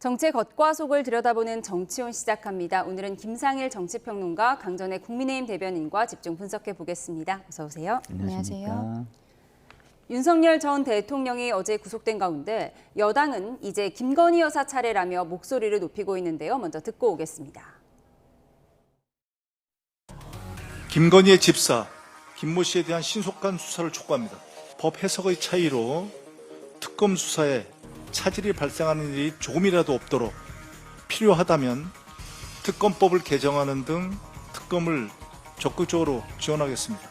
정치의 겉과 속을 들여다보는 정치온 시작합니다. 오늘은 김상일 정치평론가, 강전의 국민의힘 대변인과 집중 분석해 보겠습니다. 어서 오세요. 안녕하세요. 윤석열 전 대통령이 어제 구속된 가운데 여당은 이제 김건희 여사 차례라며 목소리를 높이고 있는데요. 먼저 듣고 오겠습니다. 김건희의 집사, 김모 씨에 대한 신속한 수사를 촉구합니다. 법 해석의 차이로 특검 수사에 차질이 발생하는 일이 조금이라도 없도록 필요하다면 특검법을 개정하는 등 특검을 적극적으로 지원하겠습니다.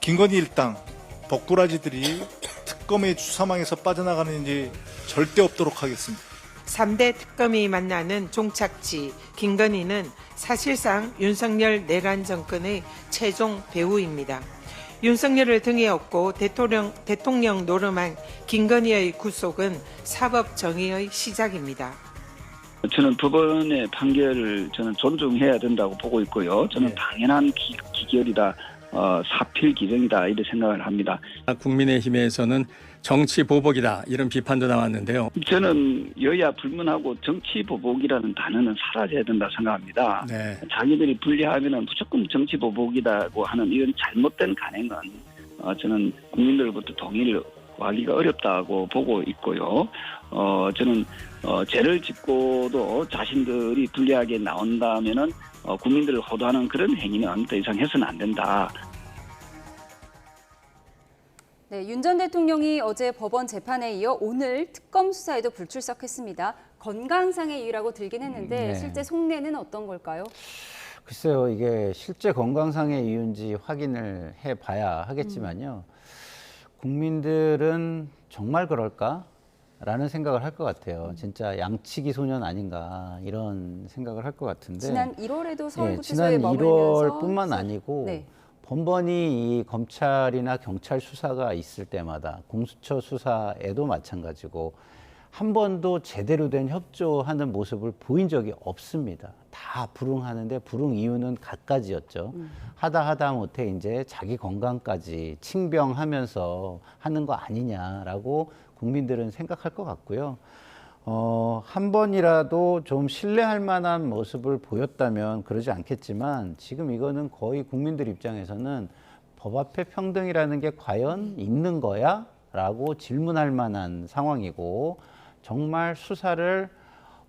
김건희 일당, 벅꾸라지들이 특검의 수사망에서 빠져나가는 일이 절대 없도록 하겠습니다. 3대 특검이 만나는 종착지 김건희는 사실상 윤석열 내란 정권의 최종 배후입니다. 윤석열을 등에 업고 대통령 노름한 김건희의 구속은 사법 정의의 시작입니다. 저는 법원의 판결을 존중해야 된다고 보고 있고요. 저는 당연한 기결이다, 사필 기정이다 이렇게 생각을 합니다. 국민의힘에서는 정치 보복이다 이런 비판도 나왔는데요. 저는 여야 불문하고 정치 보복이라는 단어는 사라져야 된다 생각합니다. 네. 자기들이 불리하면 무조건 정치 보복이라고 하는 이런 잘못된 간행은 저는 국민들로부터 동의를 구하기가 어렵다고 보고 있고요. 저는 죄를 짓고도 자신들이 불리하게 나온다면은 국민들을 호도하는 그런 행위는 더 이상 해서는 안 된다. 네, 윤 전 대통령이 어제 법원 재판에 이어 오늘 특검 수사에도 불출석했습니다. 건강상의 이유라고 들긴 했는데 실제 속내는 어떤 걸까요? 글쎄요, 이게 실제 건강상의 이유인지 확인을 해봐야 하겠지만요. 국민들은 정말 그럴까? 라는 생각을 할 것 같아요. 진짜 양치기 소년 아닌가 이런 생각을 할 것 같은데. 지난 1월에도 서울구치소에 지난 머물면서 1월뿐만 아니고 번번이 이 검찰이나 경찰 수사가 있을 때마다 공수처 수사에도 마찬가지고 한 번도 제대로 된 협조하는 모습을 보인 적이 없습니다. 다 불응하는데 불응 이유는 갖가지였죠. 하다 못해 이제 자기 건강까지 칭병하면서 하는 거 아니냐라고 국민들은 생각할 것 같고요. 한 번이라도 좀 신뢰할 만한 모습을 보였다면 그러지 않겠지만 지금 이거는 거의 국민들 입장에서는 법 앞에 평등이라는 게 과연 있는 거야? 라고 질문할 만한 상황이고 정말 수사를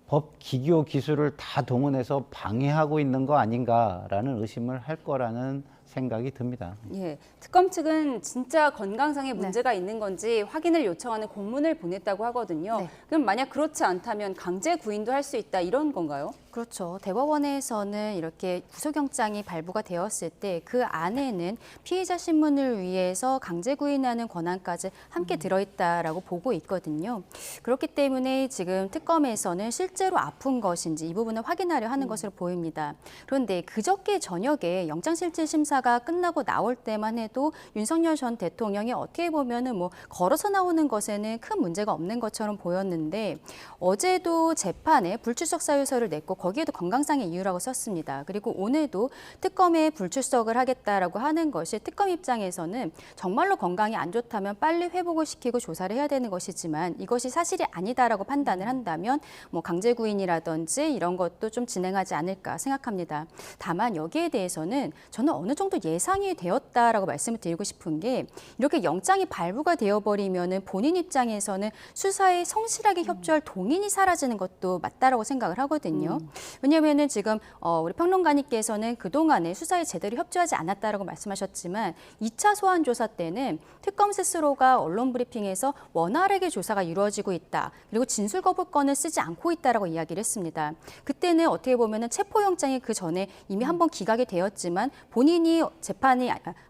법 기교 기술을 다 동원해서 방해하고 있는 거 아닌가라는 의심을 할 거라는 생각이 듭니다. 예, 특검 측은 진짜 건강상의 문제가 있는 건지 확인을 요청하는 공문을 보냈다고 하거든요. 그럼 만약 그렇지 않다면 강제 구인도 할 수 있다 이런 건가요? 그렇죠. 대법원에서는 이렇게 구속영장이 발부가 되었을 때 그 안에는 피해자 신문을 위해서 강제 구인하는 권한까지 함께 들어있다라고 보고 있거든요. 그렇기 때문에 지금 특검에서는 실제로 아픈 것인지 이 부분을 확인하려 하는 것으로 보입니다. 그런데 그저께 저녁에 영장실질심사가 끝나고 나올 때만 해도 윤석열 전 대통령이 어떻게 보면은 걸어서 나오는 것에는 큰 문제가 없는 것처럼 보였는데 어제도 재판에 불출석 사유서를 냈고 거기에도 건강상의 이유라고 썼습니다. 그리고 오늘도 특검에 불출석을 하겠다라고 하는 것이 특검 입장에서는 정말로 건강이 안 좋다면 빨리 회복을 시키고 조사를 해야 되는 것이지만 이것이 사실이 아니다라고 판단을 한다면 강제 구인이라든지 이런 것도 좀 진행하지 않을까 생각합니다. 다만 여기에 대해서는 저는 어느 정도 예상이 되었다라고 말씀을 드리고 싶은 게 이렇게 영장이 발부가 되어버리면은 본인 입장에서는 수사에 성실하게 협조할 동인이 사라지는 것도 맞다라고 생각을 하거든요. 왜냐하면은 지금 우리 평론가님께서는 그동안에 수사에 제대로 협조하지 않았다라고 말씀하셨지만 2차 소환 조사 때는 특검 스스로가 언론 브리핑에서 원활하게 조사가 이루어지고 있다. 그리고 진술 거부권을 쓰지 않고 있다라고 이야기를 했습니다. 그때는 어떻게 보면은 체포영장이 그 전에 이미 한번 기각이 되었지만 본인이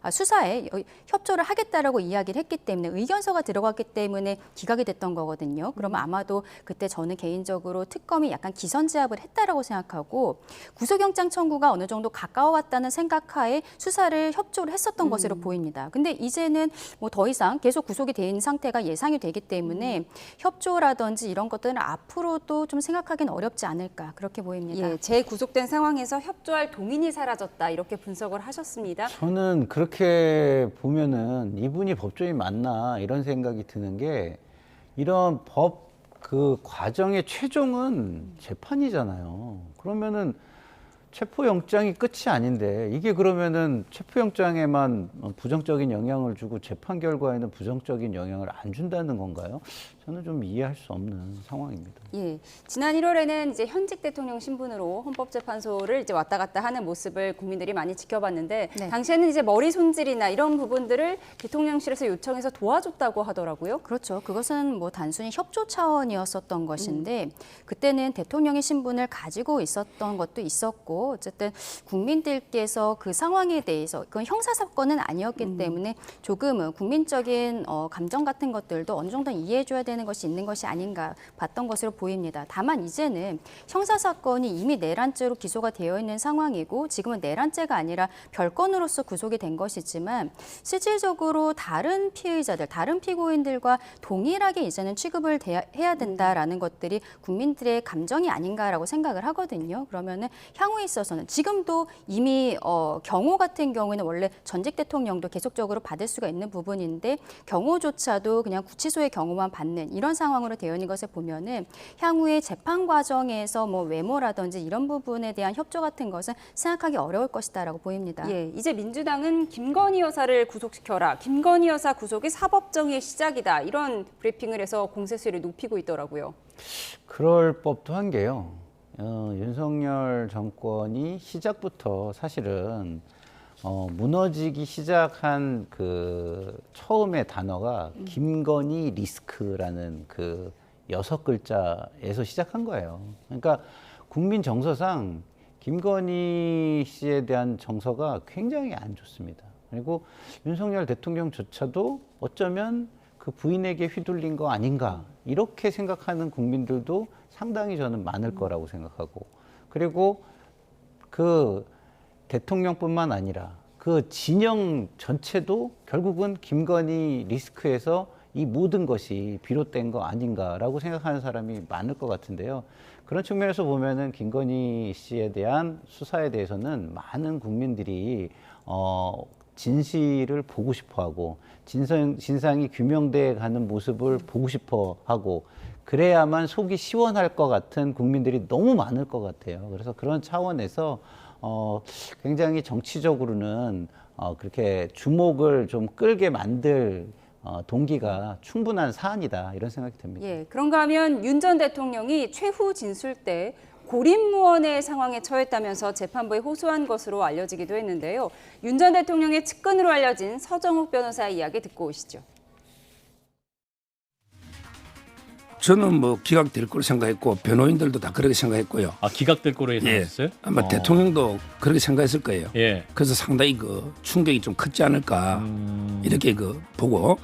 수사에 협조를 하겠다라고 이야기를 했기 때문에 의견서가 들어갔기 때문에 기각이 됐던 거거든요. 그러면 아마도 그때 저는 개인적으로 특검이 약간 기선제압을 했다라고 생각하고 구속영장 청구가 어느 정도 가까워왔다는 생각하에 수사를 협조를 했었던 것으로 보입니다. 근데 이제는 더 이상 계속 구속이 돼 있는 상태가 예상이 되기 때문에 협조라든지 이런 것들은 앞으로도 좀 생각하기는 어렵지 않을까 그렇게 보입니다. 예, 재구속된 상황에서 협조할 동인이 사라졌다 이렇게 분석을 하셨습니다. 저는 그렇게 보면은 이분이 법조인 맞나 이런 생각이 드는 게 이런 법 그 과정의 최종은 재판이잖아요. 그러면은 체포영장이 끝이 아닌데 이게 그러면은 체포영장에만 부정적인 영향을 주고 재판 결과에는 부정적인 영향을 안 준다는 건가요? 저는 좀 이해할 수 없는 상황입니다. 예, 지난 1월에는 이제 현직 대통령 신분으로 헌법재판소를 이제 왔다 갔다 하는 모습을 국민들이 많이 지켜봤는데 네. 당시에는 이제 머리 손질이나 이런 부분들을 대통령실에서 요청해서 도와줬다고 하더라고요. 그렇죠. 그것은 뭐 단순히 협조 차원이었었던 것인데 그때는 대통령의 신분을 가지고 있었던 것도 있었고 어쨌든 국민들께서 그 상황에 대해서 그건 형사 사건은 아니었기 때문에 조금은 국민적인 감정 같은 것들도 어느 정도 이해해줘야 되는 것이 있는 것이 아닌가 봤던 것으로 보입니다. 다만 이제는 형사 사건이 이미 내란죄로 기소가 되어 있는 상황이고 지금은 내란죄가 아니라 별건으로서 구속이 된 것이지만 실질적으로 다른 피의자들, 다른 피고인들과 동일하게 이제는 취급을 해야 된다라는 것들이 국민들의 감정이 아닌가라고 생각을 하거든요. 그러면은 향후에 있어서는 지금도 이미 경호 같은 경우에는 원래 전직 대통령도 계속적으로 받을 수가 있는 부분인데 경호조차도 그냥 구치소의 경호만 받는 이런 상황으로 되어 있는 것을 보면은 향후에 재판 과정에서 뭐 외모라든지 이런 부분에 대한 협조 같은 것은 생각하기 어려울 것이다라고 보입니다. 예, 이제 민주당은 김건희 여사를 구속시켜라. 김건희 여사 구속이 사법정의의 시작이다. 이런 브리핑을 해서 공세 수위를 높이고 있더라고요. 그럴 법도 한 게요. 윤석열 정권이 시작부터 사실은 무너지기 시작한 그 처음의 단어가 김건희 리스크라는 그 6글자에서 시작한 거예요. 그러니까 국민 정서상 김건희 씨에 대한 정서가 굉장히 안 좋습니다. 그리고 윤석열 대통령조차도 어쩌면 그 부인에게 휘둘린 거 아닌가 이렇게 생각하는 국민들도 상당히 저는 많을 거라고 생각하고 그리고 그 대통령뿐만 아니라 그 진영 전체도 결국은 김건희 리스크에서 이 모든 것이 비롯된 거 아닌가라고 생각하는 사람이 많을 것 같은데요. 그런 측면에서 보면은 김건희 씨에 대한 수사에 대해서는 많은 국민들이 진실을 보고 싶어하고 진상이 규명돼 가는 모습을 보고 싶어하고 그래야만 속이 시원할 것 같은 국민들이 너무 많을 것 같아요. 그래서 그런 차원에서 굉장히 정치적으로는 그렇게 주목을 좀 끌게 만들 동기가 충분한 사안이다 이런 생각이 듭니다. 예, 그런가 하면 윤 전 대통령이 최후 진술 때 고립무원의 상황에 처했다면서 재판부에 호소한 것으로 알려지기도 했는데요. 윤 전 대통령의 측근으로 알려진 서정욱 변호사의 이야기 듣고 오시죠. 저는 뭐 기각될 거로 생각했고 변호인들도 다 그렇게 생각했고요. 아, 기각될 거로 예상했어요? 아마 대통령도 그렇게 생각했을 거예요. 예. 그래서 상당히 그 충격이 좀 컸지 않을까 이렇게 그 보고.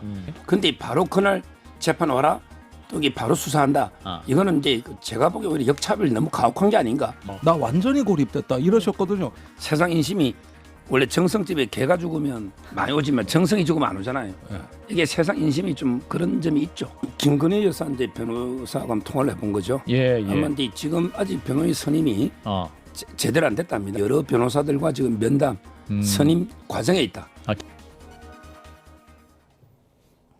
근데 바로 그날 재판 와라. 또 이게 바로 수사한다. 이거는 이제 제가 보기에 오히려 역차별이 너무 가혹한 게 아닌가. 나 완전히 고립됐다 이러셨거든요. 세상 인심이 원래 정성집에 개가 죽으면 많이 오지만 정성이 죽으면 안 오잖아요. 이게 세상 인심이 좀 그런 점이 있죠. 김건희 여사 이제 변호사하고 한번 통화를 해본 거죠. 예, 예. 아마 이제 지금 아직 변호인 선임이 제대로 안 됐답니다. 여러 변호사들과 지금 면담 선임 과정에 있다.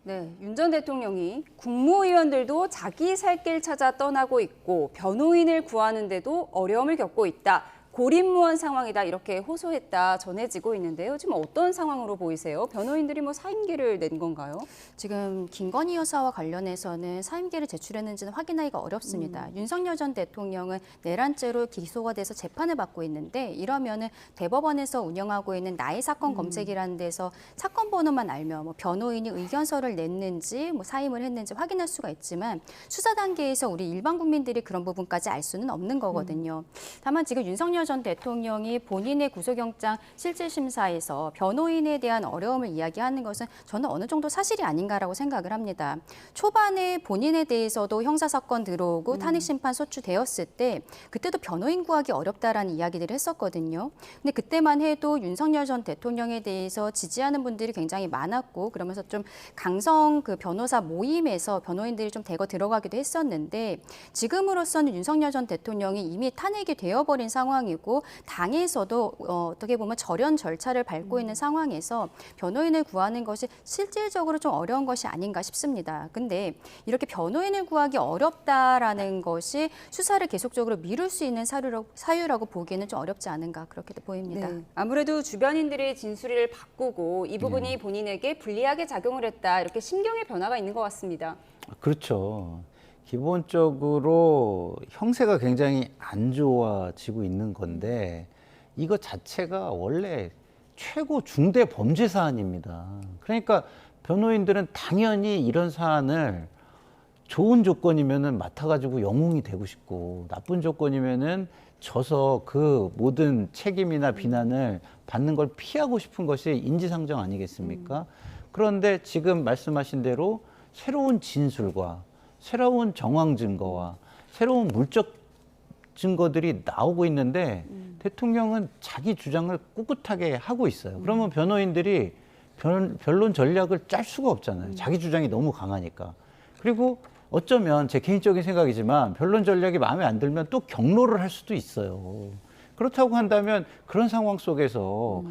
네, 윤 전 대통령이 국무위원들도 자기 살 길 찾아 떠나고 있고 변호인을 구하는데도 어려움을 겪고 있다. 고립무원 상황이다 이렇게 호소했다 전해지고 있는데요. 지금 어떤 상황으로 보이세요? 변호인들이 뭐 사임기를 낸 건가요? 지금 김건희 여사와 관련해서는 사임계를 제출했는지는 확인하기가 어렵습니다. 윤석열 전 대통령은 내란죄로 기소가 돼서 재판을 받고 있는데 이러면은 대법원에서 운영하고 있는 나의 사건 검색이라는 데서 사건 번호만 알면 뭐 변호인이 의견서를 냈는지 뭐 사임을 했는지 확인할 수가 있지만 수사 단계에서 우리 일반 국민들이 그런 부분까지 알 수는 없는 거거든요. 다만 지금 윤석열 전 대통령이 본인의 구속영장 실질심사에서 변호인에 대한 어려움을 이야기하는 것은 저는 어느 정도 사실이 아닌가라고 생각을 합니다. 초반에 본인에 대해서도 형사사건 들어오고 탄핵심판 소추되었을 때 그때도 변호인 구하기 어렵다라는 이야기들을 했었거든요. 근데 그때만 해도 윤석열 전 대통령에 대해서 지지하는 분들이 굉장히 많았고 그러면서 좀 강성 그 변호사 모임에서 변호인들이 좀 대거 들어가기도 했었는데 지금으로서는 윤석열 전 대통령이 이미 탄핵이 되어버린 상황이고 상황이고 당에서도 어떻게 보면 절연 절차를 밟고 있는 상황에서 변호인을 구하는 것이 실질적으로 좀 어려운 것이 아닌가 싶습니다. 근데 이렇게 변호인을 구하기 어렵다라는 것이 수사를 계속적으로 미룰 수 있는 사유라고 보기에는 좀 어렵지 않은가 그렇게 보입니다. 네. 아무래도 주변인들의 진술을 바꾸고 이 부분이 본인에게 불리하게 작용을 했다. 이렇게 심경의 변화가 있는 것 같습니다. 그렇죠. 기본적으로 형세가 굉장히 안 좋아지고 있는 건데 이거 자체가 원래 최고 중대 범죄 사안입니다. 그러니까 변호인들은 당연히 이런 사안을 좋은 조건이면은 맡아가지고 영웅이 되고 싶고 나쁜 조건이면은 져서 그 모든 책임이나 비난을 받는 걸 피하고 싶은 것이 인지상정 아니겠습니까? 그런데 지금 말씀하신 대로 새로운 진술과 새로운 정황 증거와 새로운 물적 증거들이 나오고 있는데 대통령은 자기 주장을 꿋꿋하게 하고 있어요. 그러면 변호인들이 변론 전략을 짤 수가 없잖아요. 자기 주장이 너무 강하니까. 그리고 어쩌면 제 개인적인 생각이지만 변론 전략이 마음에 안 들면 또 경로를 할 수도 있어요. 그렇다고 한다면 그런 상황 속에서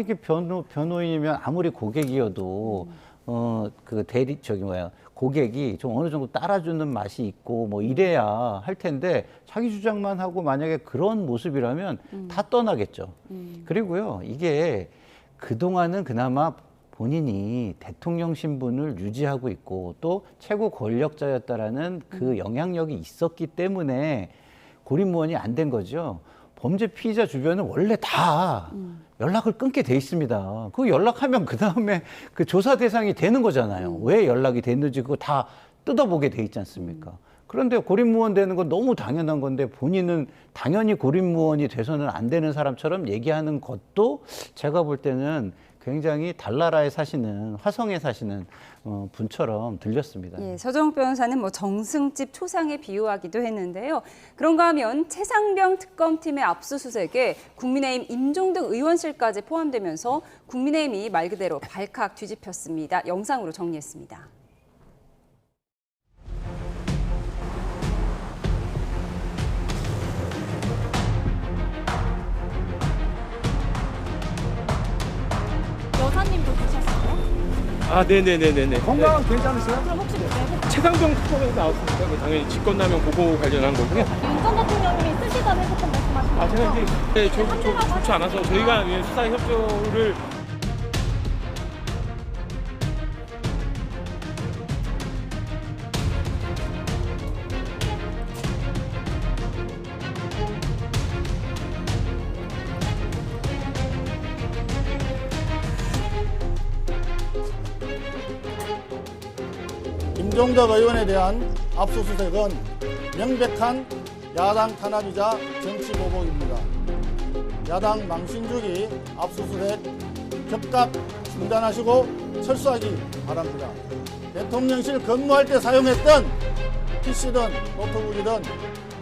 이게 변호인이면 아무리 고객이어도 고객이 좀 어느 정도 따라주는 맛이 있고 뭐 이래야 할 텐데 자기 주장만 하고 만약에 그런 모습이라면 다 떠나겠죠. 그리고요, 이게 그동안은 그나마 본인이 대통령 신분을 유지하고 있고 또 최고 권력자였다라는 그 영향력이 있었기 때문에 고립무원이 안 된 거죠. 범죄 피의자 주변은 원래 다 연락을 끊게 돼 있습니다. 그 연락하면 그 다음에 그 조사 대상이 되는 거잖아요. 왜 연락이 됐는지 그거 다 뜯어보게 돼 있지 않습니까? 그런데 고립무원 되는 건 너무 당연한 건데 본인은 당연히 고립무원이 돼서는 안 되는 사람처럼 얘기하는 것도 제가 볼 때는 굉장히 달나라에 사시는 화성에 사시는 분처럼 들렸습니다. 예, 서정욱 변호사는 뭐 정승집 초상에 비유하기도 했는데요. 그런가 하면 최상병 특검팀의 압수수색에 국민의힘 임종득 의원실까지 포함되면서 국민의힘이 말 그대로 발칵 뒤집혔습니다. 영상으로 정리했습니다. 여사님도 드셨어요? 아, 네네네네네. 건강은 괜찮으세요? 그럼 혹시 최상병 특검에서 나왔습니까? 그 당연히 직권남용 보고 관련한 거고요. 윤 전 대통령님이 쓰시던 해석권 말씀하신 아, 거죠? 제가 이제 좋지 않아서 저희가 수사 협조를 임종덕 의원에 대한 압수수색은 명백한 야당 탄압이자 정치 보복입니다. 야당 망신주기 압수수색 즉각 중단하시고 철수하기 바랍니다. 대통령실 근무할 때 사용했던 PC든 노트북이든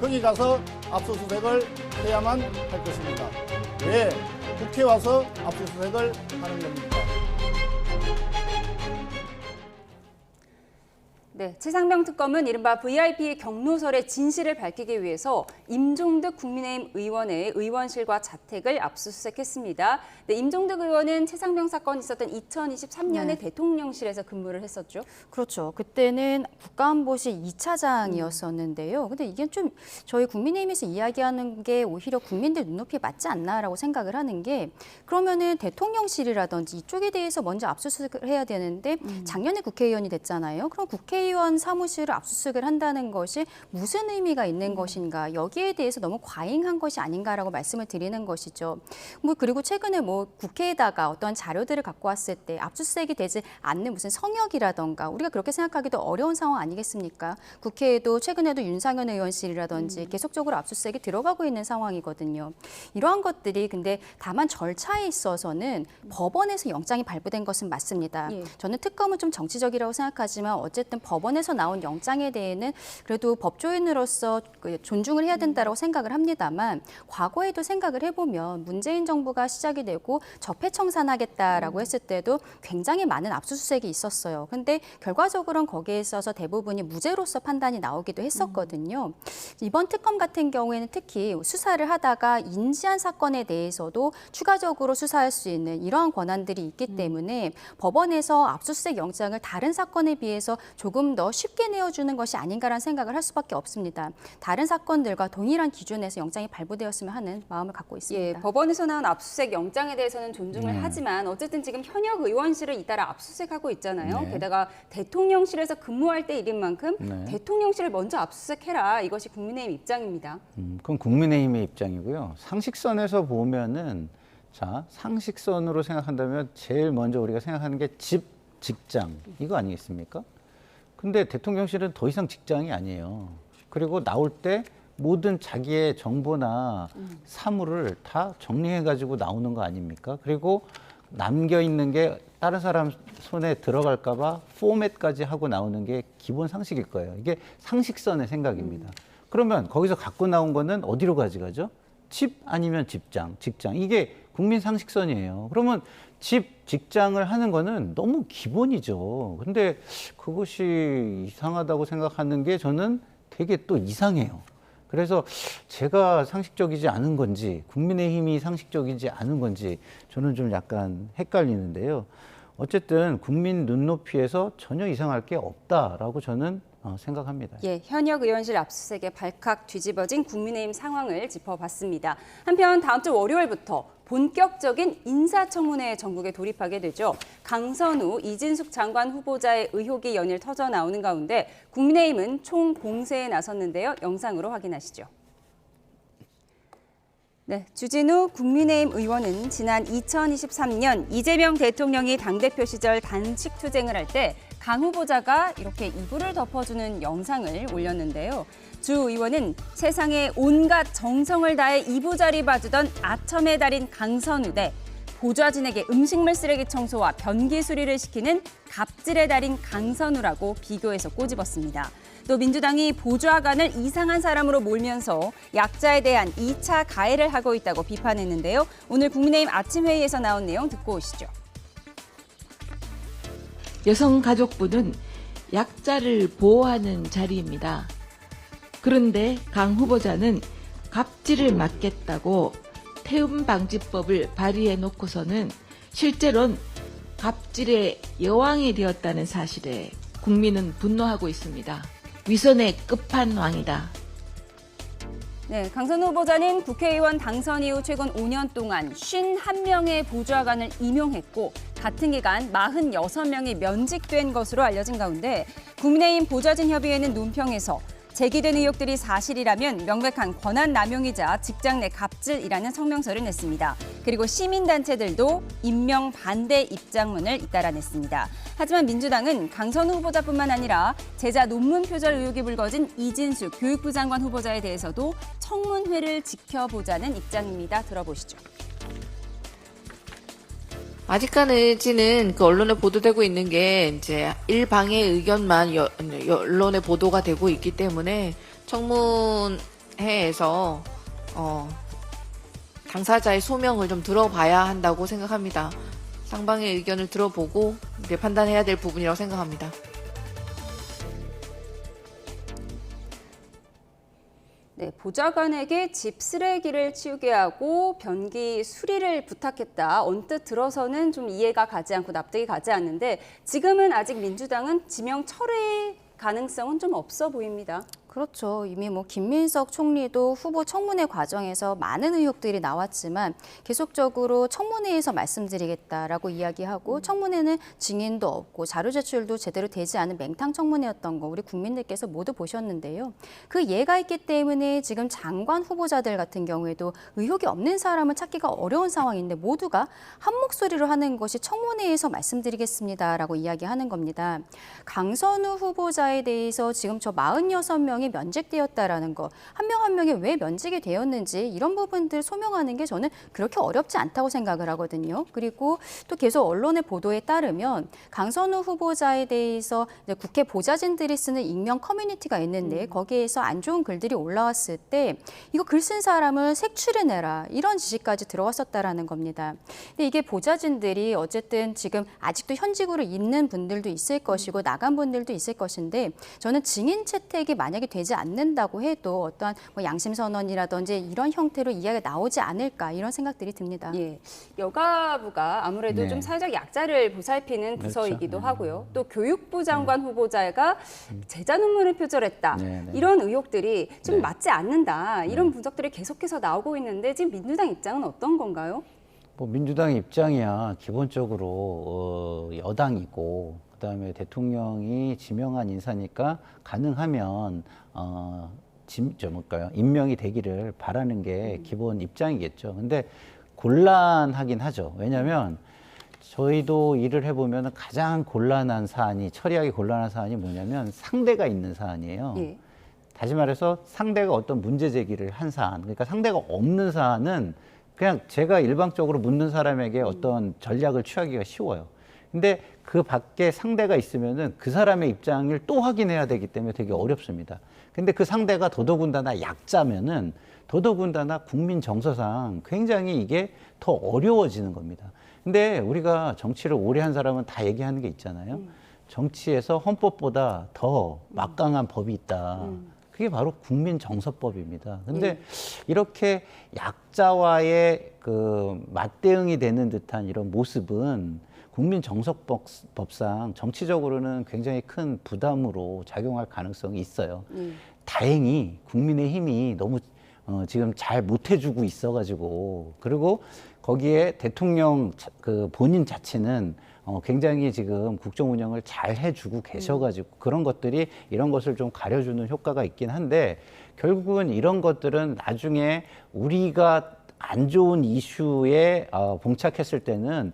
거기 가서 압수수색을 해야만 할 것입니다. 왜 국회 와서 압수수색을 하는 겁니까? 네, 최상병 특검은 이른바 VIP 경로설의 진실을 밝히기 위해서 임종득 국민의힘 의원의 의원실과 자택을 압수수색했습니다. 네, 임종득 의원은 최상병 사건이 있었던 2023년에 대통령실에서 근무를 했었죠. 그렇죠. 그때는 국가안보실 2차장이었었는데요. 근데 이게 좀 저희 국민의힘에서 이야기하는 게 오히려 국민들 눈높이에 맞지 않나라고 생각을 하는 게 그러면은 대통령실이라든지 이쪽에 대해서 먼저 압수수색을 해야 되는데 작년에 국회의원이 됐잖아요. 그럼 국회의원 사무실을 압수수색을 한다는 것이 무슨 의미가 있는 것인가 여기에 대해서 너무 과잉한 것이 아닌가라고 말씀을 드리는 것이죠. 뭐 그리고 최근에 뭐 국회에다가 어떤 자료들을 갖고 왔을 때 압수수색이 되지 않는 무슨 성역이라던가 우리가 그렇게 생각하기도 어려운 상황 아니겠습니까? 국회에도 최근에도 윤상현 의원실이라든지 계속적으로 압수수색이 들어가고 있는 상황이거든요. 이러한 것들이 근데 다만 절차에 있어서는 법원에서 영장이 발부된 것은 맞습니다. 저는 특검은 좀 정치적이라고 생각하지만 어쨌든 법원 법원에서 나온 영장에 대해는 그래도 법조인으로서 존중을 해야 된다고 생각을 합니다만 과거에도 생각을 해보면 문재인 정부가 시작이 되고 적폐청산하겠다라고 했을 때도 굉장히 많은 압수수색이 있었어요. 근데 결과적으로는 거기에 있어서 대부분이 무죄로서 판단이 나오기도 했었거든요. 이번 특검 같은 경우에는 특히 수사를 하다가 인지한 사건에 대해서도 추가적으로 수사할 수 있는 이러한 권한들이 있기 때문에 법원에서 압수수색 영장을 다른 사건에 비해서 조금 더 쉽게 내어주는 것이 아닌가라는 생각을 할 수밖에 없습니다. 다른 사건들과 동일한 기준에서 영장이 발부되었으면 하는 마음을 갖고 있습니다. 예, 법원에서 나온 압수수색 영장에 대해서는 존중을 하지만 어쨌든 지금 현역 의원실을 잇따라 압수수색하고 있잖아요. 네. 게다가 대통령실에서 근무할 때 일인 만큼 네. 대통령실을 먼저 압수수색해라. 이것이 국민의힘 입장입니다. 그건 국민의힘의 입장이고요. 상식선에서 보면은 자, 상식선으로 생각한다면 제일 먼저 우리가 생각하는 게 집, 직장 이거 아니겠습니까? 근데 대통령실은 더 이상 직장이 아니에요. 그리고 나올 때 모든 자기의 정보나 사물을 다 정리해가지고 나오는 거 아닙니까? 그리고 남겨있는 게 다른 사람 손에 들어갈까 봐 포맷까지 하고 나오는 게 기본 상식일 거예요. 이게 상식선의 생각입니다. 그러면 거기서 갖고 나온 거는 어디로 가져가죠? 집 아니면 직장. 이게 국민 상식선이에요. 그러면 집, 직장을 하는 거는 너무 기본이죠. 근데 그것이 이상하다고 생각하는 게 저는 되게 또 이상해요. 그래서 제가 상식적이지 않은 건지 국민의힘이 상식적이지 않은 건지 저는 좀 약간 헷갈리는데요. 어쨌든 국민 눈높이에서 전혀 이상할 게 없다라고 저는 생각합니다. 예, 현역 의원실 압수수색에 발칵 뒤집어진 국민의힘 상황을 짚어봤습니다. 한편 다음 주 월요일부터 본격적인 인사청문회에 전국에 돌입하게 되죠. 강선우, 이진숙 장관 후보자의 의혹이 연일 터져 나오는 가운데 국민의힘은 총공세에 나섰는데요. 영상으로 확인하시죠. 네, 주진우 국민의힘 의원은 지난 2023년 이재명 대통령이 당대표 시절 단식 투쟁을 할 때 강 후보자가 이렇게 이불을 덮어주는 영상을 올렸는데요. 주 의원은 세상에 온갖 정성을 다해 이부자리 봐주던 아첨의 달인 강선우 대 보좌진에게 음식물 쓰레기 청소와 변기 수리를 시키는 갑질의 달인 강선우라고 비교해서 꼬집었습니다. 또 민주당이 보좌관을 이상한 사람으로 몰면서 약자에 대한 2차 가해를 하고 있다고 비판했는데요. 오늘 국민의힘 아침 회의에서 나온 내용 듣고 오시죠. 여성가족부는 약자를 보호하는 자리입니다. 그런데 강 후보자는 갑질을 막겠다고 태움방지법을 발의해 놓고서는 실제로는 갑질의 여왕이 되었다는 사실에 국민은 분노하고 있습니다. 위선의 끝판왕이다. 네, 강선우 후보자는 국회의원 당선 이후 최근 5년 동안 51명의 보좌관을 임용했고 같은 기간 46명이 면직된 것으로 알려진 가운데 국민의힘 보좌진협의회는 논평에서 제기된 의혹들이 사실이라면 명백한 권한 남용이자 직장 내 갑질이라는 성명서를 냈습니다. 그리고 시민단체들도 임명 반대 입장문을 잇따라 냈습니다. 하지만 민주당은 강선우 후보자뿐만 아니라 제자 논문 표절 의혹이 불거진 이진숙 교육부 장관 후보자에 대해서도 청문회를 지켜보자는 입장입니다. 들어보시죠. 아직까지는 그 언론에 보도되고 있는 게 이제 일방의 의견만 언론에 보도가 되고 있기 때문에 청문회에서 당사자의 소명을 좀 들어봐야 한다고 생각합니다. 상방의 의견을 들어보고 이제 판단해야 될 부분이라고 생각합니다. 네, 보좌관에게 집 쓰레기를 치우게 하고 변기 수리를 부탁했다. 언뜻 들어서는 좀 이해가 가지 않고 납득이 가지 않는데 지금은 아직 민주당은 지명 철회 가능성은 좀 없어 보입니다. 그렇죠. 이미 김민석 총리도 후보 청문회 과정에서 많은 의혹들이 나왔지만 계속적으로 청문회에서 말씀드리겠다라고 이야기하고 청문회는 증인도 없고 자료 제출도 제대로 되지 않은 맹탕 청문회였던 거 우리 국민들께서 모두 보셨는데요. 그 예가 있기 때문에 지금 장관 후보자들 같은 경우에도 의혹이 없는 사람을 찾기가 어려운 상황인데 모두가 한 목소리로 하는 것이 청문회에서 말씀드리겠습니다라고 이야기하는 겁니다. 강선우 후보자에 대해서 지금 저 46명이 대통령이 면직되었다라는 거, 한 명 한 명이 왜 면직이 되었는지 이런 부분들 소명하는 게 저는 그렇게 어렵지 않다고 생각을 하거든요. 그리고 또 계속 언론의 보도에 따르면 강선우 후보자에 대해서 이제 국회 보좌진들이 쓰는 익명 커뮤니티가 있는데 거기에서 안 좋은 글들이 올라왔을 때 이거 글 쓴 사람을 색출해내라 이런 지시까지 들어왔었다라는 겁니다. 근데 이게 보좌진들이 어쨌든 지금 아직도 현직으로 있는 분들도 있을 것이고 나간 분들도 있을 것인데 저는 증인 채택이 만약에 되지 않는다고 해도 어떠한 뭐 양심 선언이라든지 이런 형태로 이야기가 나오지 않을까 이런 생각들이 듭니다. 예, 여가부가 아무래도 네. 좀 사회적 약자를 보살피는 부서이기도 하고요. 또 교육부 장관 후보자가 제자 논문을 표절했다. 네, 네. 이런 의혹들이 좀 네. 맞지 않는다. 이런 분석들이 계속해서 나오고 있는데 지금 민주당 입장은 어떤 건가요? 뭐 민주당 입장이야 기본적으로 여당이고 그다음에 대통령이 지명한 인사니까 가능하면 임명이 되기를 바라는 게 기본 입장이겠죠. 근데 곤란하긴 하죠. 왜냐하면 저희도 일을 해보면 가장 곤란한 사안이 처리하기 곤란한 사안이 뭐냐면 상대가 있는 사안이에요. 예. 다시 말해서 상대가 어떤 문제 제기를 한 사안, 그러니까 상대가 없는 사안은 그냥 제가 일방적으로 묻는 사람에게 어떤 전략을 취하기가 쉬워요. 근데 그 밖에 상대가 있으면은 그 사람의 입장을 또 확인해야 되기 때문에 되게 어렵습니다. 근데 그 상대가 더더군다나 약자면은 더더군다나 국민 정서상 굉장히 이게 더 어려워지는 겁니다. 근데 우리가 정치를 오래 한 사람은 다 얘기하는 게 있잖아요. 정치에서 헌법보다 더 막강한 법이 있다. 그게 바로 국민 정서법입니다. 근데 이렇게 약자와의 그 맞대응이 되는 듯한 이런 모습은 국민 정서법상 정치적으로는 굉장히 큰 부담으로 작용할 가능성이 있어요. 다행히 국민의힘이 너무 지금 잘 못해주고 있어가지고 그리고 거기에 대통령 그 본인 자체는 굉장히 지금 국정 운영을 잘 해주고 계셔가지고 그런 것들이 이런 것을 좀 가려주는 효과가 있긴 한데 결국은 이런 것들은 나중에 우리가 안 좋은 이슈에 봉착했을 때는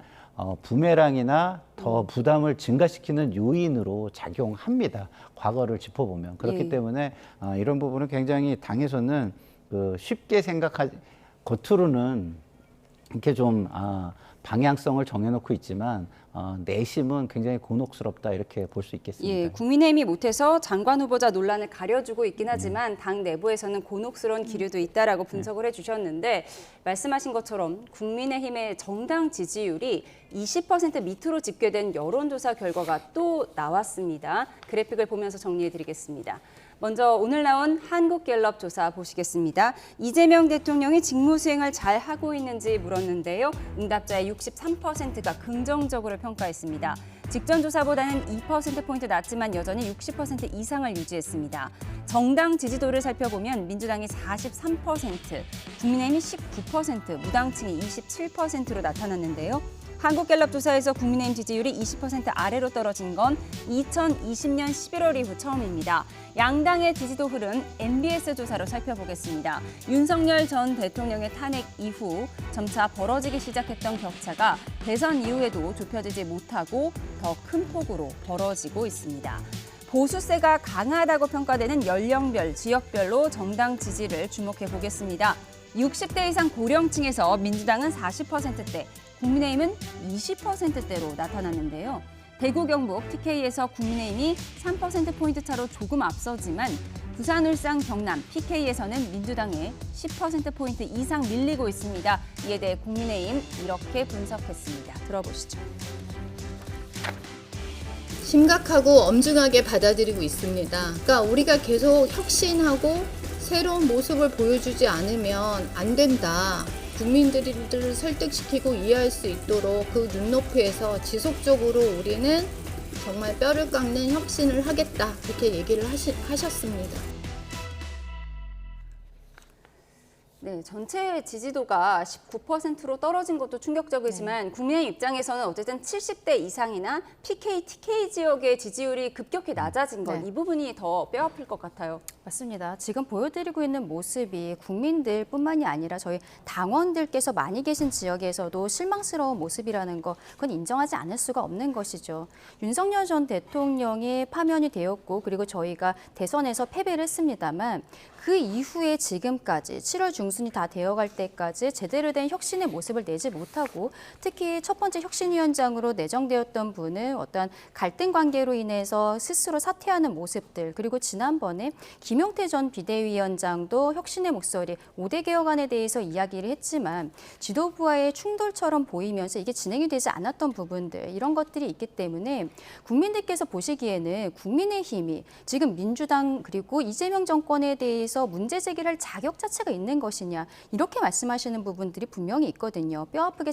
부메랑이나 더 부담을 증가시키는 요인으로 작용합니다. 과거를 짚어보면. 그렇기 때문에 이런 부분은 굉장히 당에서는 쉽게 생각하지, 겉으로는 이렇게 좀 방향성을 정해놓고 있지만 내심은 굉장히 곤혹스럽다 이렇게 볼 수 있겠습니다. 예, 국민의힘이 못해서 장관 후보자 논란을 가려주고 있긴 하지만 당 내부에서는 곤혹스러운 기류도 있다라고 분석을 해주셨는데 말씀하신 것처럼 국민의힘의 정당 지지율이 20% 밑으로 집계된 여론조사 결과가 또 나왔습니다. 그래픽을 보면서 정리해드리겠습니다. 먼저 오늘 나온 한국갤럽 조사 보시겠습니다. 이재명 대통령이 직무 수행을 잘 하고 있는지 물었는데요. 응답자의 63%가 긍정적으로 평가했습니다. 직전 조사보다는 2%포인트 낮지만 여전히 60% 이상을 유지했습니다. 정당 지지도를 살펴보면 민주당이 43%, 국민의힘이 19%, 무당층이 27%로 나타났는데요. 한국갤럽 조사에서 국민의힘 지지율이 20% 아래로 떨어진 건 2020년 11월 이후 처음입니다. 양당의 지지도 흐름 MBS 조사로 살펴보겠습니다. 윤석열 전 대통령의 탄핵 이후 점차 벌어지기 시작했던 격차가 대선 이후에도 좁혀지지 못하고 더 큰 폭으로 벌어지고 있습니다. 보수세가 강하다고 평가되는 연령별, 지역별로 정당 지지를 주목해 보겠습니다. 60대 이상 고령층에서 민주당은 40%대, 국민의힘은 20%대로 나타났는데요. 대구, 경북, TK에서 국민의힘이 3%포인트 차로 조금 앞서지만 부산, 울산, 경남, PK에서는 민주당에 10%포인트 이상 밀리고 있습니다. 이에 대해 국민의힘 이렇게 분석했습니다. 들어보시죠. 심각하고 엄중하게 받아들이고 있습니다. 그러니까 우리가 계속 혁신하고 새로운 모습을 보여주지 않으면 안 된다. 국민들을 설득시키고 이해할 수 있도록 그 눈높이에서 지속적으로 우리는 정말 뼈를 깎는 혁신을 하겠다. 이렇게 얘기를 하셨습니다. 네, 전체 지지도가 19%로 떨어진 것도 충격적이지만 국민의힘 입장에서는 어쨌든 70대 이상이나 PK, TK 지역의 지지율이 급격히 낮아진 것, 이 부분이 더 뼈아플 것 같아요. 맞습니다. 지금 보여드리고 있는 모습이 국민들뿐만이 아니라 저희 당원들께서 많이 계신 지역에서도 실망스러운 모습이라는 거, 그건 인정하지 않을 수가 없는 것이죠. 윤석열 전 대통령이 파면이 되었고, 그리고 저희가 대선에서 패배를 했습니다만 그 이후에 지금까지 7월 중순이 다 되어갈 때까지 제대로 된 혁신의 모습을 내지 못하고, 특히 첫 번째 혁신위원장으로 내정되었던 분은 어떠한 갈등 관계로 인해서 스스로 사퇴하는 모습들, 그리고 지난번에 김용태 전 비대위원장도 혁신의 목소리, 5대 개혁안에 대해서 이야기를 했지만 지도부와의 충돌처럼 보이면서 이게 진행이 되지 않았던 부분들, 이런 것들이 있기 때문에 국민들께서 보시기에는 국민의힘이 지금 민주당 그리고 이재명 정권에 대해서 문제 제기를 할 자격 자체가 있는 것이냐, 이렇게 말씀하시는 부분들이 분명히 있거든요. 뼈아프게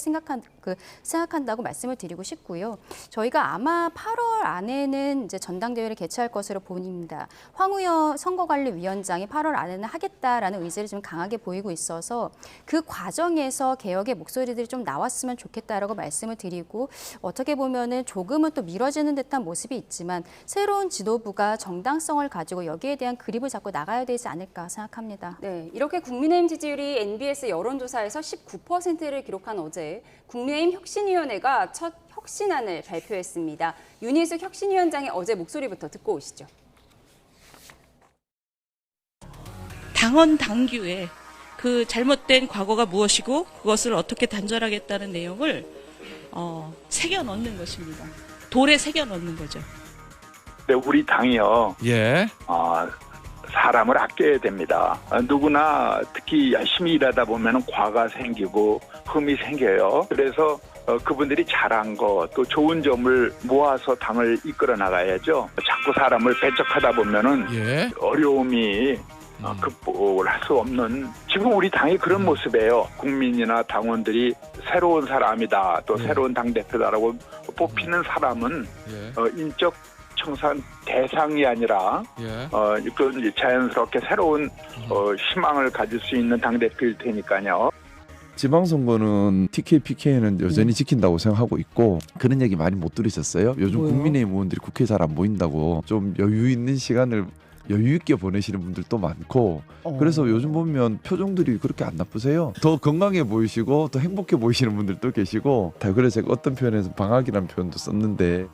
생각한다고 말씀을 드리고 싶고요. 저희가 아마 8월 안에는 이제 전당대회를 개최할 것으로 보입니다. 황우여 선거관리위원장이 8월 안에는 하겠다라는 의지를 좀 강하게 보이고 있어서 그 과정에서 개혁의 목소리들이 좀 나왔으면 좋겠다라고 말씀을 드리고, 어떻게 보면은 조금은 또 미뤄지는 듯한 모습이 있지만 새로운 지도부가 정당성을 가지고 여기에 대한 그립을 잡고 나가야 되지 않을까 생각합니다. 네, 이렇게 국민의힘 지지율이 NBS 여론조사에서 19%를 기록한 어제 국민의힘 혁신위원회가 첫 혁신안을 발표했습니다. 윤희숙 혁신위원장의 어제 목소리부터 듣고 오시죠. 당원 당규에 그 잘못된 과거가 무엇이고 그것을 어떻게 단절하겠다는 내용을 새겨 넣는 것입니다. 돌에 새겨 넣는 거죠. 네, 우리 당이요. 예. 사람을 아껴야 됩니다. 누구나 특히 열심히 일하다 보면 과가 생기고 흠이 생겨요. 그래서 그분들이 잘한 거, 또 좋은 점을 모아서 당을 이끌어 나가야죠. 자꾸 사람을 배척하다 보면은 어려움이 극복을 할 수 없는, 지금 우리 당이 그런 모습이에요. 국민이나 당원들이 새로운 사람이다, 또 새로운 당대표다라고 뽑히는 사람은 인적 청산 대상이 아니라 그 자연스럽게 새로운 희망을 가질 수 있는 당대표일 테니까요. 지방선거는 TK, PK는 여전히 지킨다고 생각하고 있고, 그런 얘기 많이 못 들으셨어요? 요즘 뭐요? 국민의힘 의원들이 국회에 잘 안 보인다고 좀 여유 있는 시간을 여유 있게 보내시는 분들도 많고, 그래서 요즘 보면 표정들이 그렇게 안 나쁘세요. 더 건강해 보이시고 더 행복해 보이시는 분들도 계시고, 다 그래서 제가 어떤 표현에서 방학이라는 표현도 썼는데.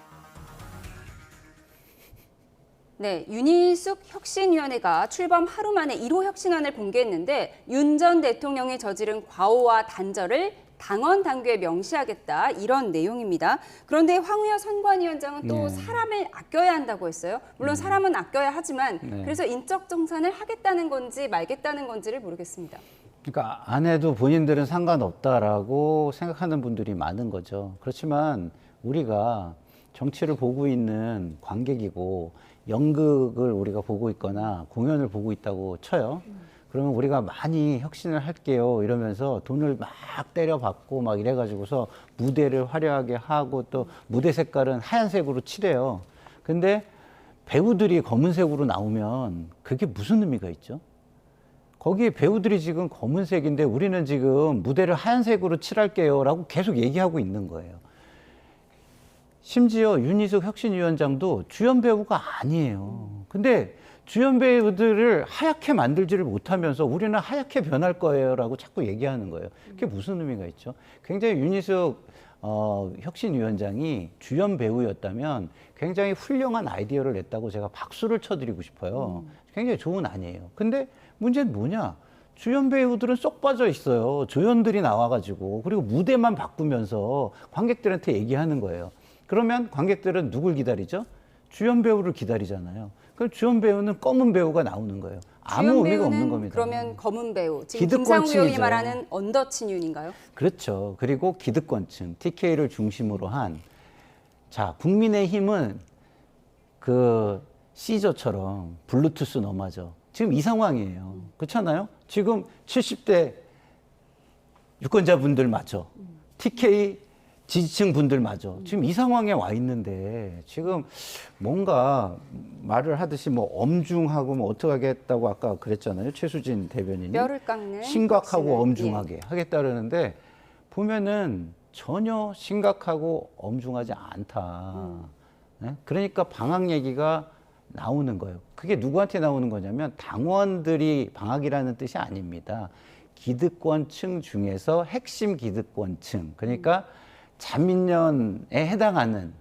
네, 윤희숙 혁신위원회가 출범 하루 만에 1호 혁신안을 공개했는데 윤 전 대통령이 저지른 과오와 단절을 당원 당규에 명시하겠다, 이런 내용입니다. 그런데 황우여 선관위원장은 또 사람을 아껴야 한다고 했어요. 물론 사람은 아껴야 하지만 그래서 인적 정산을 하겠다는 건지 말겠다는 건지를 모르겠습니다. 그러니까 안 해도 본인들은 상관없다라고 생각하는 분들이 많은 거죠. 그렇지만 우리가 정치를 보고 있는 관객이고 연극을 우리가 보고 있거나 공연을 보고 있다고 쳐요. 그러면 우리가 많이 혁신을 할게요 이러면서 돈을 막 때려받고 막 이래가지고서 무대를 화려하게 하고 또 무대 색깔은 하얀색으로 칠해요. 근데 배우들이 검은색으로 나오면 그게 무슨 의미가 있죠? 거기에 배우들이 지금 검은색인데 우리는 지금 무대를 하얀색으로 칠할게요 라고 계속 얘기하고 있는 거예요. 심지어 윤희숙 혁신위원장도 주연 배우가 아니에요. 근데 주연 배우들을 하얗게 만들지를 못하면서 우리는 하얗게 변할 거예요 라고 자꾸 얘기하는 거예요. 그게 무슨 의미가 있죠? 굉장히 윤희숙 혁신위원장이 주연 배우였다면 굉장히 훌륭한 아이디어를 냈다고 제가 박수를 쳐드리고 싶어요. 굉장히 좋은 아니에요. 근데 문제는 뭐냐? 주연 배우들은 쏙 빠져 있어요. 조연들이 나와가지고. 그리고 무대만 바꾸면서 관객들한테 얘기하는 거예요. 그러면 관객들은 누굴 기다리죠? 주연 배우를 기다리잖아요. 그럼 주연 배우는 검은 배우가 나오는 거예요. 아무 의미가 없는 겁니다. 그러면 검은 배우, 지금 김상우 의원이 말하는 언더친윤인가요? 그렇죠. 그리고 기득권층, TK를 중심으로 한, 자, 국민의힘은 그 시저처럼 블루투스 넘어져. 지금 이 상황이에요. 그렇잖아요? 지금 70대 유권자분들마저, TK 지지층 분들마저 지금 이 상황에 와 있는데, 지금 뭔가 말을 하듯이 뭐 엄중하고 뭐 어떻게 하겠다고 아까 그랬잖아요. 최수진 대변인이. 뼈를 깎는. 심각하고 엄중하게 하겠다 그러는데, 보면은 전혀 심각하고 엄중하지 않다. 네? 그러니까 방학 얘기가 나오는 거예요. 그게 누구한테 나오는 거냐면 당원들이 방학이라는 뜻이 아닙니다. 기득권층 중에서 핵심 기득권층, 그러니까 자민련에 해당하는,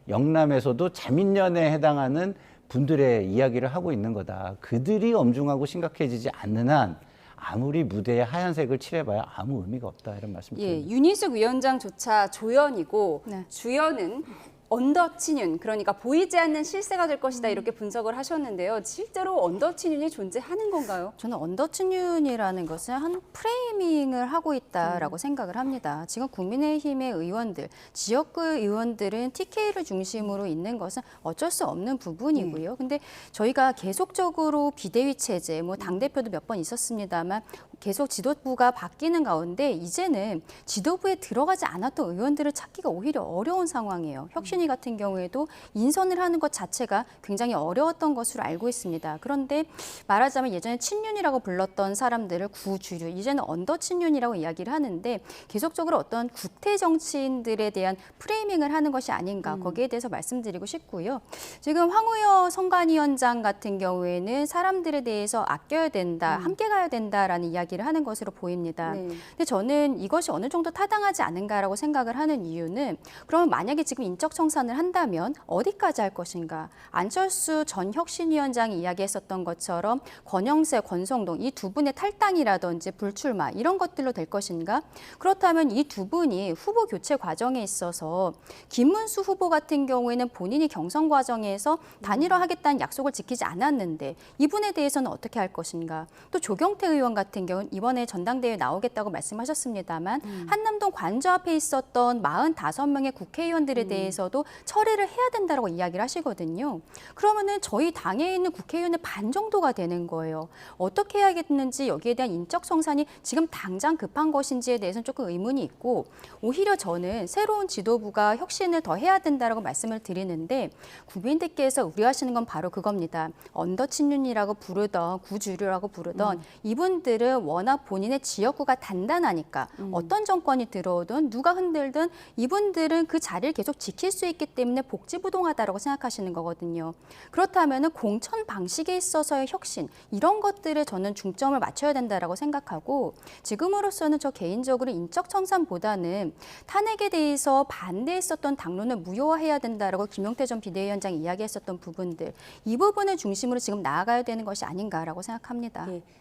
영남에서도 자민련에 해당하는 분들의 이야기를 하고 있는 거다. 그들이 엄중하고 심각해지지 않는 한 아무리 무대에 하얀색을 칠해봐야 아무 의미가 없다, 이런 말씀드립니다. 윤희숙 위원장조차 조연이고 주연은 언더친윤, 그러니까 보이지 않는 실세가 될 것이다, 이렇게 분석을 하셨는데요. 실제로 언더친윤이 존재하는 건가요? 저는 언더친윤이라는 것은 한 프레이밍을 하고 있다라고 생각을 합니다. 지금 국민의힘의 의원들, 지역구 의원들은 TK를 중심으로 있는 것은 어쩔 수 없는 부분이고요. 근데 저희가 계속적으로 비대위 체제, 뭐 당대표도 몇 번 있었습니다만 계속 지도부가 바뀌는 가운데 이제는 지도부에 들어가지 않았던 의원들을 찾기가 오히려 어려운 상황이에요. 혁신위 같은 경우에도 인선을 하는 것 자체가 굉장히 어려웠던 것으로 알고 있습니다. 그런데 말하자면 예전에 친윤이라고 불렀던 사람들을 구주류, 이제는 언더친윤이라고 이야기를 하는데 계속적으로 어떤 구태 정치인들에 대한 프레이밍을 하는 것이 아닌가, 거기에 대해서 말씀드리고 싶고요. 지금 황우여 선관위원장 같은 경우에는 사람들에 대해서 아껴야 된다, 함께 가야 된다라는 이야기를 하는 것으로 보입니다. 근데 저는 이것이 어느 정도 타당하지 않은가라고 생각을 하는 이유는, 그러면 만약에 지금 인적 청산을 한다면 어디까지 할 것인가? 안철수 전 혁신위원장이 이야기했었던 것처럼 권영세, 권성동 이 두 분의 탈당이라든지 불출마 이런 것들로 될 것인가? 그렇다면 이 두 분이 후보 교체 과정에 있어서 김문수 후보 같은 경우에는 본인이 경선 과정에서 단일화하겠다는 약속을 지키지 않았는데 이분에 대해서는 어떻게 할 것인가? 또 조경태 의원 같은 경우는 이번에 전당대회에 나오겠다고 말씀하셨습니다만 한남동 관저 앞에 있었던 45명의 국회의원들에 대해서도 처리를 해야 된다고 이야기를 하시거든요. 그러면은 저희 당에 있는 국회의원의 반 정도가 되는 거예요. 어떻게 해야겠는지, 여기에 대한 인적 청산이 지금 당장 급한 것인지에 대해서는 조금 의문이 있고, 오히려 저는 새로운 지도부가 혁신을 더 해야 된다고 말씀을 드리는데, 국민들께서 우려하시는 건 바로 그겁니다. 언더친윤이라고 부르던, 구주류라고 부르던 이분들은 워낙 본인의 지역구가 단단하니까 어떤 정권이 들어오든 누가 흔들든 이분들은 그 자리를 계속 지킬 수 있기 때문에 복지부동하다라고 생각하시는 거거든요. 그렇다면 공천 방식에 있어서의 혁신, 이런 것들에 저는 중점을 맞춰야 된다라고 생각하고, 지금으로서는 저 개인적으로 인적 청산보다는 탄핵에 대해서 반대했었던 당론을 무효화해야 된다라고 김용태 전 비대위원장이 이야기했었던 부분들, 이 부분을 중심으로 지금 나아가야 되는 것이 아닌가라고 생각합니다.